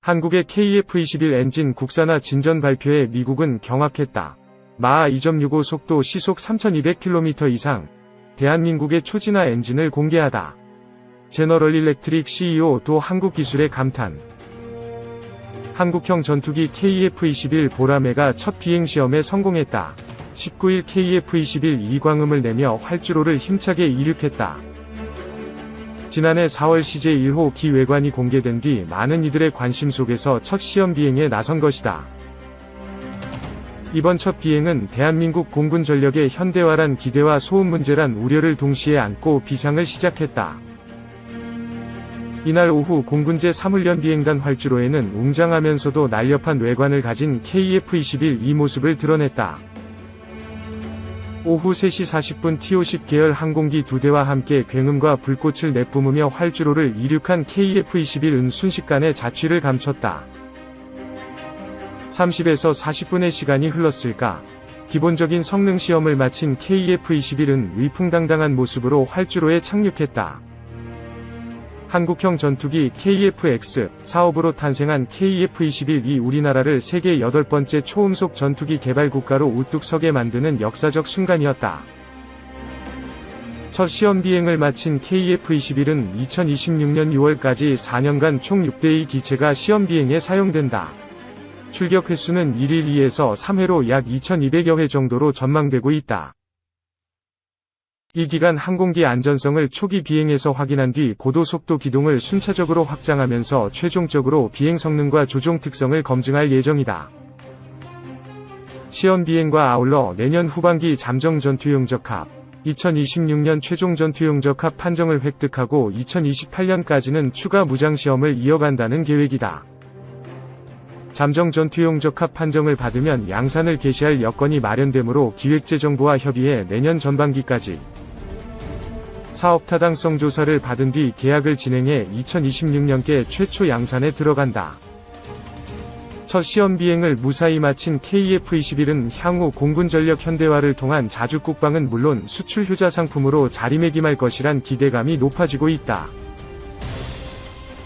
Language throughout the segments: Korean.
한국의 KF-21 엔진 국산화 진전 발표에 미국은 경악했다. 마하 2.65 속도 시속 3200km 이상, 대한민국의 초진화 엔진을 공개하다. 제너럴 일렉트릭 CEO도 한국 기술에 감탄. 한국형 전투기 KF-21 보라매가 첫 비행시험에 성공했다. 19일 KF-21 이광음을 내며 활주로를 힘차게 이륙했다. 지난해 4월 CJ1호 기외관이 공개된 뒤 많은 이들의 관심 속에서 첫 시험 비행에 나선 것이다. 이번 첫 비행은 대한민국 공군 전력의 현대화란 기대와 소음 문제란 우려를 동시에 안고 비상을 시작했다. 이날 오후 공군 제3훈련 비행단 활주로에는 웅장하면서도 날렵한 외관을 가진 KF-21 이 모습을 드러냈다. 오후 3시 40분 T-50 계열 항공기 2대와 함께 굉음과 불꽃을 내뿜으며 활주로를 이륙한 KF-21은 순식간에 자취를 감췄다. 30에서 40분의 시간이 흘렀을까? 기본적인 성능 시험을 마친 KF-21은 위풍당당한 모습으로 활주로에 착륙했다. 한국형 전투기 KF-X 사업으로 탄생한 KF-21이 우리나라를 세계 8번째 초음속 전투기 개발 국가로 우뚝 서게 만드는 역사적 순간이었다. 첫 시험 비행을 마친 KF-21은 2026년 6월까지 4년간 총 6대의 기체가 시험 비행에 사용된다. 출격 횟수는 1일 2에서 3회로 약 2200여 회 정도로 전망되고 있다. 이 기간 항공기 안전성을 초기 비행에서 확인한 뒤 고도속도 기동을 순차적으로 확장하면서 최종적으로 비행 성능과 조종 특성을 검증할 예정이다. 시험 비행과 아울러 내년 후반기 잠정 전투용 적합, 2026년 최종 전투용 적합 판정을 획득하고 2028년까지는 추가 무장 시험을 이어간다는 계획이다. 잠정 전투용 적합 판정을 받으면 양산을 개시할 여건이 마련되므로 기획재정부와 협의해 내년 전반기까지 사업 타당성 조사를 받은 뒤 계약을 진행해 2026년께 최초 양산에 들어간다. 첫 시험 비행을 무사히 마친 KF-21은 향후 공군 전력 현대화를 통한 자주 국방은 물론 수출 효자 상품으로 자리매김할 것이란 기대감이 높아지고 있다.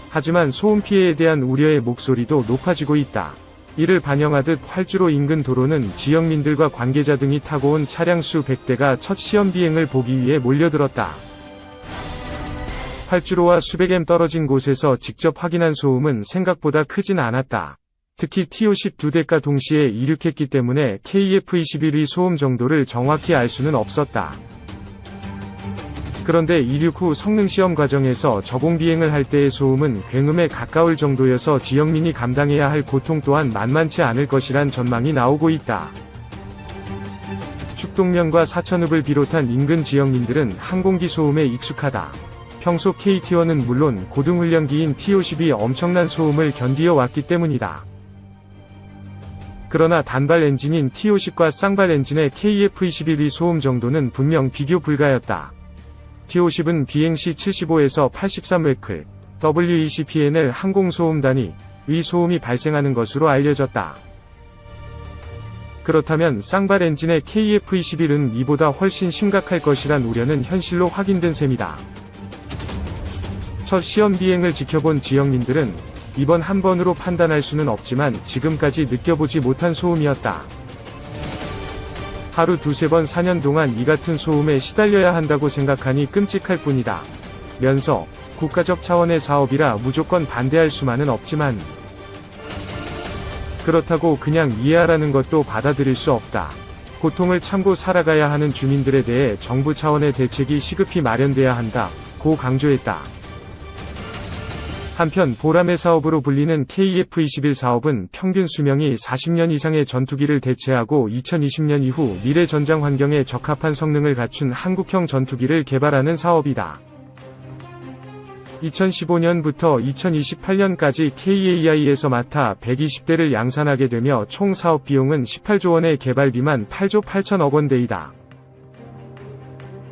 하지만 소음 피해에 대한 우려의 목소리도 높아지고 있다. 이를 반영하듯 활주로 인근 도로는 지역민들과 관계자 등이 타고 온 차량 수 100대가 첫 시험 비행을 보기 위해 몰려들었다. 활주로와 수백 m 떨어진 곳에서 직접 확인한 소음은 생각보다 크진 않았다. 특히 T-50 2대가 동시에 이륙했기 때문에 KF-21의 소음 정도를 정확히 알 수는 없었다. 그런데 이륙 후 성능시험 과정에서 저공 비행을 할 때의 소음은 굉음에 가까울 정도여서 지역민이 감당해야 할 고통 또한 만만치 않을 것이란 전망이 나오고 있다. 축동면과 사천읍을 비롯한 인근 지역민들은 항공기 소음에 익숙하다. 평소 KT-1은 물론 고등훈련기인 T-50이 엄청난 소음을 견디어 왔기 때문이다. 그러나 단발 엔진인 T-50과 쌍발 엔진의 KF-21의 소음 정도는 분명 비교 불가였다. T-50은 비행시 75에서 83웨클, WECPNL 항공소음 단위, 위 소음이 발생하는 것으로 알려졌다. 그렇다면 쌍발 엔진의 KF-21은 이보다 훨씬 심각할 것이란 우려는 현실로 확인된 셈이다. 첫 시험 비행을 지켜본 지역민들은 이번 한 번으로 판단할 수는 없지만 지금까지 느껴보지 못한 소음이었다. 하루 두세 번 4년 동안 이 같은 소음에 시달려야 한다고 생각하니 끔찍할 뿐이다. 면서 국가적 차원의 사업이라 무조건 반대할 수만은 없지만 그렇다고 그냥 이해하라는 것도 받아들일 수 없다. 고통을 참고 살아가야 하는 주민들에 대해 정부 차원의 대책이 시급히 마련돼야 한다. 고 강조했다. 한편 보라매 사업으로 불리는 KF-21 사업은 평균 수명이 40년 이상의 전투기를 대체하고 2020년 이후 미래 전장 환경에 적합한 성능을 갖춘 한국형 전투기를 개발하는 사업이다. 2015년부터 2028년까지 KAI에서 맡아 120대를 양산하게 되며 총 사업 비용은 18조 원의 개발비만 8조 8천억 원대이다.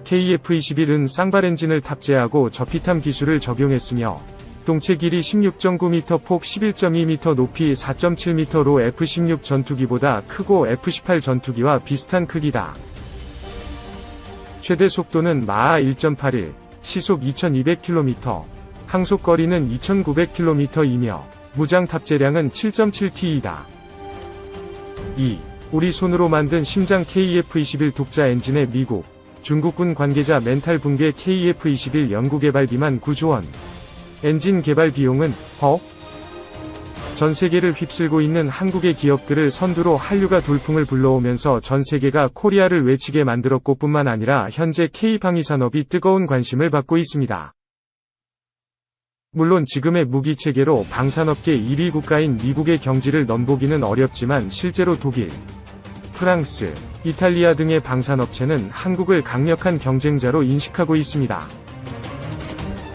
KF-21은 쌍발 엔진을 탑재하고 저피탐 기술을 적용했으며 동체 길이 16.9m, 폭 11.2m, 높이 4.7m로 F-16 전투기보다 크고 F-18 전투기와 비슷한 크기다. 최대 속도는 마하 1.81, 시속 2200km, 항속거리는 2900km이며 무장 탑재량은 7.7T이다. 2. 우리 손으로 만든 심장 KF-21 독자 엔진의 미국, 중국군 관계자 멘탈 붕괴 KF-21 연구개발 비만 9조 원. 엔진 개발 비용은 전 세계를 휩쓸고 있는 한국의 기업들을 선두로 한류가 돌풍을 불러오면서 전 세계가 코리아를 외치게 만들었고 뿐만 아니라 현재 K-방위 산업이 뜨거운 관심을 받고 있습니다. 물론 지금의 무기체계로 방산업계 1위 국가인 미국의 경지를 넘보기는 어렵지만 실제로 독일, 프랑스, 이탈리아 등의 방산업체는 한국을 강력한 경쟁자로 인식하고 있습니다.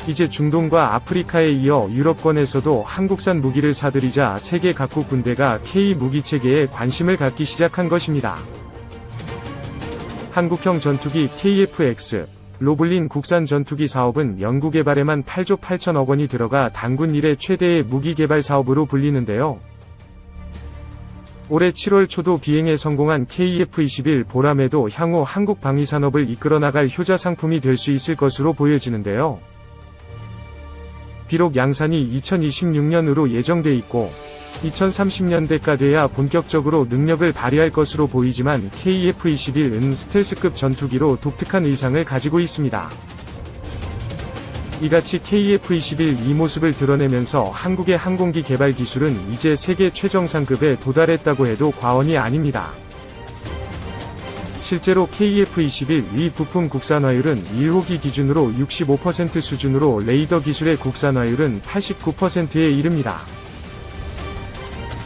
이제 중동과 아프리카에 이어 유럽권에서도 한국산 무기를 사들이자 세계 각국 군대가 K-무기체계에 관심을 갖기 시작한 것입니다. 한국형 전투기 KF-X, 로블린 국산 전투기 사업은 연구개발에만 8조 8천억 원이 들어가 단군 이래 최대의 무기개발 사업으로 불리는데요. 올해 7월 초도 비행에 성공한 KF-21 보람에도 향후 한국 방위산업을 이끌어나갈 효자 상품이 될 수 있을 것으로 보여지는데요. 비록 양산이 2026년으로 예정돼 있고 2030년대가 돼야 본격적으로 능력을 발휘할 것으로 보이지만 KF-21은 스텔스급 전투기로 독특한 의상을 가지고 있습니다. 이같이 KF-21 이 모습을 드러내면서 한국의 항공기 개발 기술은 이제 세계 최정상급에 도달했다고 해도 과언이 아닙니다. 실제로 KF-21 위 부품 국산화율은 1호기 기준으로 65% 수준으로 레이더 기술의 국산화율은 89%에 이릅니다.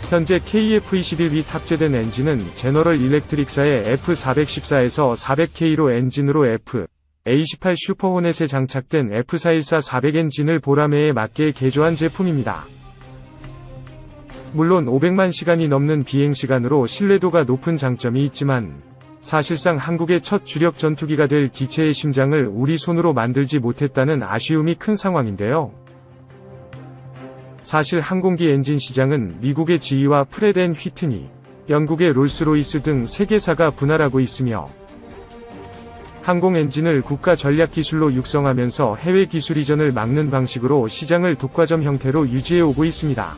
현재 KF-21 위 탑재된 엔진은 제너럴 일렉트릭사의 F414에서 400K로 엔진으로 A18 슈퍼호넷에 장착된 F414-400 엔진을 보라매에 맞게 개조한 제품입니다. 물론 500만 시간이 넘는 비행시간으로 신뢰도가 높은 장점이 있지만 사실상 한국의 첫 주력 전투기가 될 기체의 심장을 우리 손으로 만들지 못했다는 아쉬움이 큰 상황인데요. 사실 항공기 엔진 시장은 미국의 지휘와 프렛 앤 휘트니, 영국의 롤스로이스 등 세계사가 분할하고 있으며 항공 엔진을 국가 전략 기술로 육성하면서 해외 기술 이전을 막는 방식으로 시장을 독과점 형태로 유지해 오고 있습니다.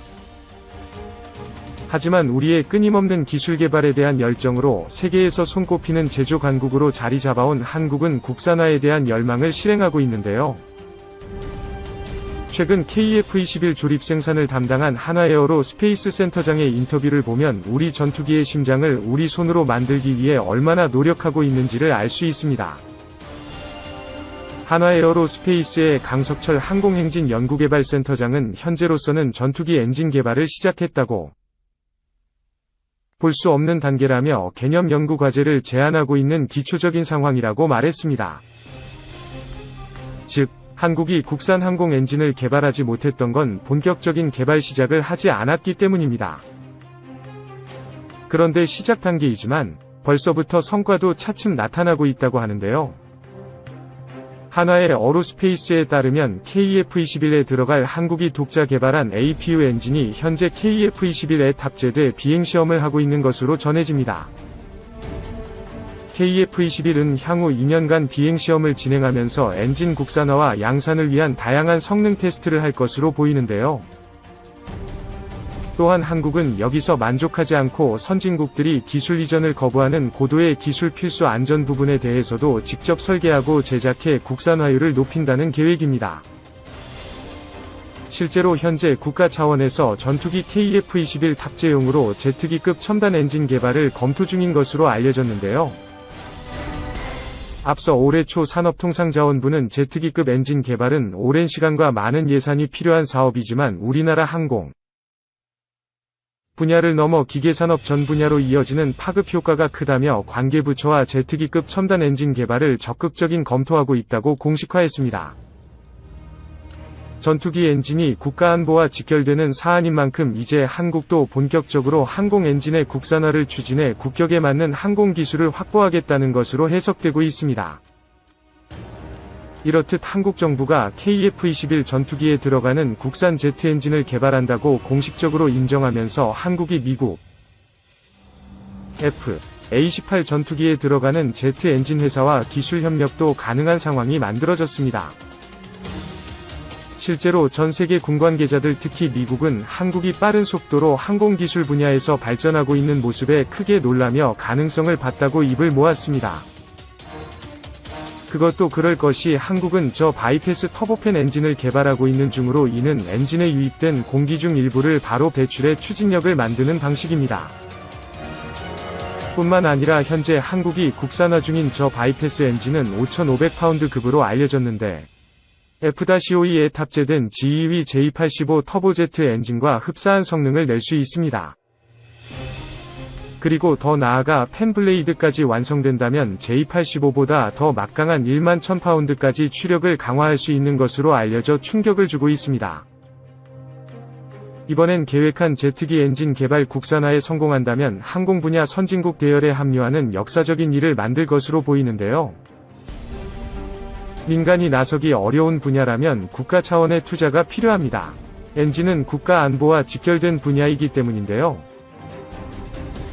하지만 우리의 끊임없는 기술 개발에 대한 열정으로 세계에서 손꼽히는 제조 강국으로 자리 잡아온 한국은 국산화에 대한 열망을 실행하고 있는데요. 최근 KF-21 조립 생산을 담당한 한화에어로 스페이스 센터장의 인터뷰를 보면 우리 전투기의 심장을 우리 손으로 만들기 위해 얼마나 노력하고 있는지를 알 수 있습니다. 한화에어로 스페이스의 강석철 항공행진 연구개발센터장은 현재로서는 전투기 엔진 개발을 시작했다고 볼 수 없는 단계라며 개념 연구 과제를 제안하고 있는 기초적인 상황이라고 말했습니다. 즉, 한국이 국산 항공 엔진을 개발하지 못했던 건 본격적인 개발 시작을 하지 않았기 때문입니다. 그런데 시작 단계이지만 벌써부터 성과도 차츰 나타나고 있다고 하는데요. 한화의 어로스페이스에 따르면 KF-21에 들어갈 한국이 독자 개발한 APU 엔진이 현재 KF-21에 탑재돼 비행시험을 하고 있는 것으로 전해집니다. KF-21은 향후 2년간 비행시험을 진행하면서 엔진 국산화와 양산을 위한 다양한 성능 테스트를 할 것으로 보이는데요. 또한 한국은 여기서 만족하지 않고 선진국들이 기술 이전을 거부하는 고도의 기술 필수 안전 부분에 대해서도 직접 설계하고 제작해 국산화율을 높인다는 계획입니다. 실제로 현재 국가 차원에서 전투기 KF-21 탑재용으로 제트기급 첨단 엔진 개발을 검토 중인 것으로 알려졌는데요. 앞서 올해 초 산업통상자원부는 제트기급 엔진 개발은 오랜 시간과 많은 예산이 필요한 사업이지만 우리나라 항공 분야를 넘어 기계산업 전 분야로 이어지는 파급 효과가 크다며 관계부처와 제트기급 첨단 엔진 개발을 적극적인 검토하고 있다고 공식화했습니다. 전투기 엔진이 국가안보와 직결되는 사안인 만큼 이제 한국도 본격적으로 항공 엔진의 국산화를 추진해 국격에 맞는 항공 기술을 확보하겠다는 것으로 해석되고 있습니다. 이렇듯 한국 정부가 KF-21 전투기에 들어가는 국산 제트 엔진을 개발한다고 공식적으로 인정하면서 한국이 미국 F-A18 전투기에 들어가는 제트 엔진 회사와 기술 협력도 가능한 상황이 만들어졌습니다. 실제로 전 세계 군 관계자들 특히 미국은 한국이 빠른 속도로 항공기술 분야에서 발전하고 있는 모습에 크게 놀라며 가능성을 봤다고 입을 모았습니다. 그것도 그럴 것이 한국은 저 바이패스 터보팬 엔진을 개발하고 있는 중으로 이는 엔진에 유입된 공기 중 일부를 바로 배출해 추진력을 만드는 방식입니다. 뿐만 아니라 현재 한국이 국산화 중인 저 바이패스 엔진은 5,500파운드 급으로 알려졌는데 F-52에 탑재된 GEV J85 터보제트 엔진과 흡사한 성능을 낼 수 있습니다. 그리고 더 나아가 팬블레이드까지 완성된다면 J85보다 더 막강한 1만 1000파운드까지 추력을 강화할 수 있는 것으로 알려져 충격을 주고 있습니다. 이번엔 계획한 제트기 엔진 개발 국산화에 성공한다면 항공 분야 선진국 대열에 합류하는 역사적인 일을 만들 것으로 보이는데요. 민간이 나서기 어려운 분야라면 국가 차원의 투자가 필요합니다. 엔진은 국가 안보와 직결된 분야이기 때문인데요.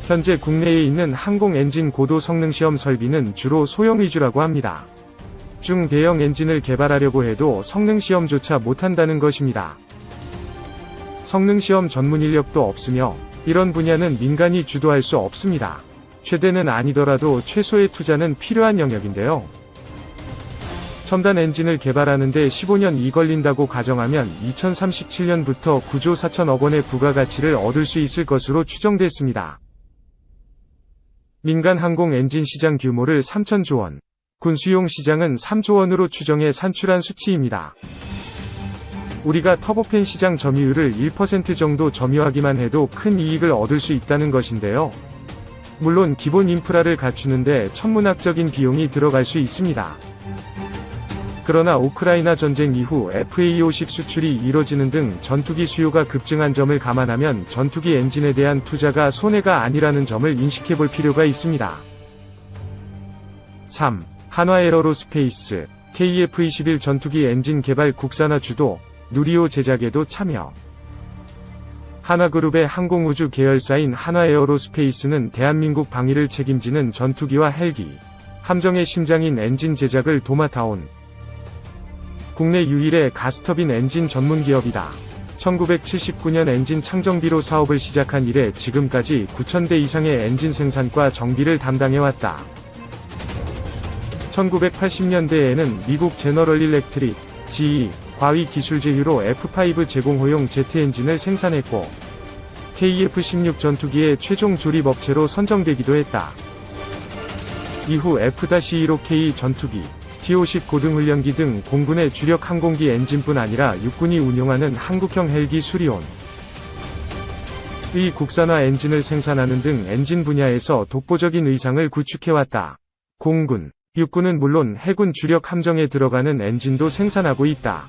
현재 국내에 있는 항공 엔진 고도 성능 시험 설비는 주로 소형 위주라고 합니다. 중대형 엔진을 개발하려고 해도 성능 시험조차 못한다는 것입니다. 성능 시험 전문 인력도 없으며 이런 분야는 민간이 주도할 수 없습니다. 최대는 아니더라도 최소의 투자는 필요한 영역인데요. 첨단 엔진을 개발하는데 15년이 걸린다고 가정하면 2037년부터 9조 4천억 원의 부가가치를 얻을 수 있을 것으로 추정됐습니다. 민간 항공 엔진 시장 규모를 3천조 원, 군 수용 시장은 3조 원으로 추정해 산출한 수치입니다. 우리가 터보팬 시장 점유율을 1% 정도 점유하기만 해도 큰 이익을 얻을 수 있다는 것인데요. 물론 기본 인프라를 갖추는데 천문학적인 비용이 들어갈 수 있습니다. 그러나 우크라이나 전쟁 이후 FA-50 수출이 이뤄지는 등 전투기 수요가 급증한 점을 감안하면 전투기 엔진에 대한 투자가 손해가 아니라는 점을 인식해볼 필요가 있습니다. 3. 한화에어로스페이스 KF-21 전투기 엔진 개발 국산화 주도, 누리호 제작에도 참여. 한화그룹의 항공우주 계열사인 한화에어로스페이스는 대한민국 방위를 책임지는 전투기와 헬기, 함정의 심장인 엔진 제작을 도맡아온 국내 유일의 가스터빈 엔진 전문 기업이다. 1979년 엔진 창정비로 사업을 시작한 이래 지금까지 9,000대 이상의 엔진 생산과 정비를 담당해왔다. 1980년대에는 미국 제너럴 일렉트릭, GE, 과위 기술 제휴로 F5 제공호용 제트 엔진을 생산했고 KF-16 전투기의 최종 조립 업체로 선정되기도 했다. 이후 F-15K 전투기, T-50 고등훈련기 등 공군의 주력 항공기 엔진뿐 아니라 육군이 운용하는 한국형 헬기 수리온 의 국산화 엔진을 생산하는 등 엔진 분야에서 독보적인 의상을 구축해왔다. 공군, 육군은 물론 해군 주력 함정에 들어가는 엔진도 생산하고 있다.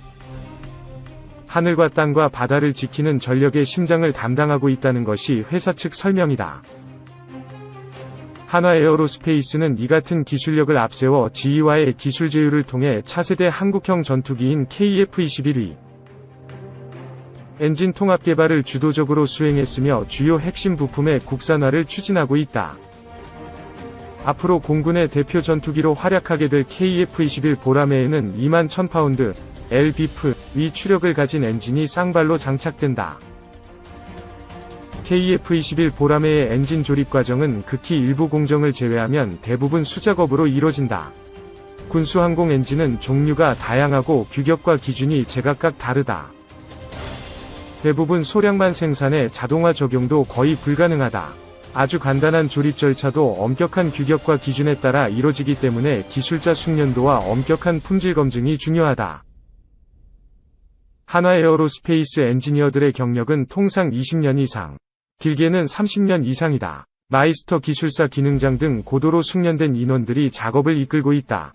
하늘과 땅과 바다를 지키는 전력의 심장을 담당하고 있다는 것이 회사 측 설명이다. 한화에어로스페이스는 이 같은 기술력을 앞세워 GE와의 기술 제휴를 통해 차세대 한국형 전투기인 KF-21의 엔진 통합 개발을 주도적으로 수행했으며 주요 핵심 부품의 국산화를 추진하고 있다. 앞으로 공군의 대표 전투기로 활약하게 될 KF-21 보라매에는 2만 1000파운드 LBF 위 추력을 가진 엔진이 쌍발로 장착된다. KF-21 보라매의 엔진 조립 과정은 극히 일부 공정을 제외하면 대부분 수작업으로 이뤄진다. 군수항공 엔진은 종류가 다양하고 규격과 기준이 제각각 다르다. 대부분 소량만 생산해 자동화 적용도 거의 불가능하다. 아주 간단한 조립 절차도 엄격한 규격과 기준에 따라 이뤄지기 때문에 기술자 숙련도와 엄격한 품질 검증이 중요하다. 한화에어로스페이스 엔지니어들의 경력은 통상 20년 이상, 길게는 30년 이상이다. 마이스터 기술사 기능장 등 고도로 숙련된 인원들이 작업을 이끌고 있다.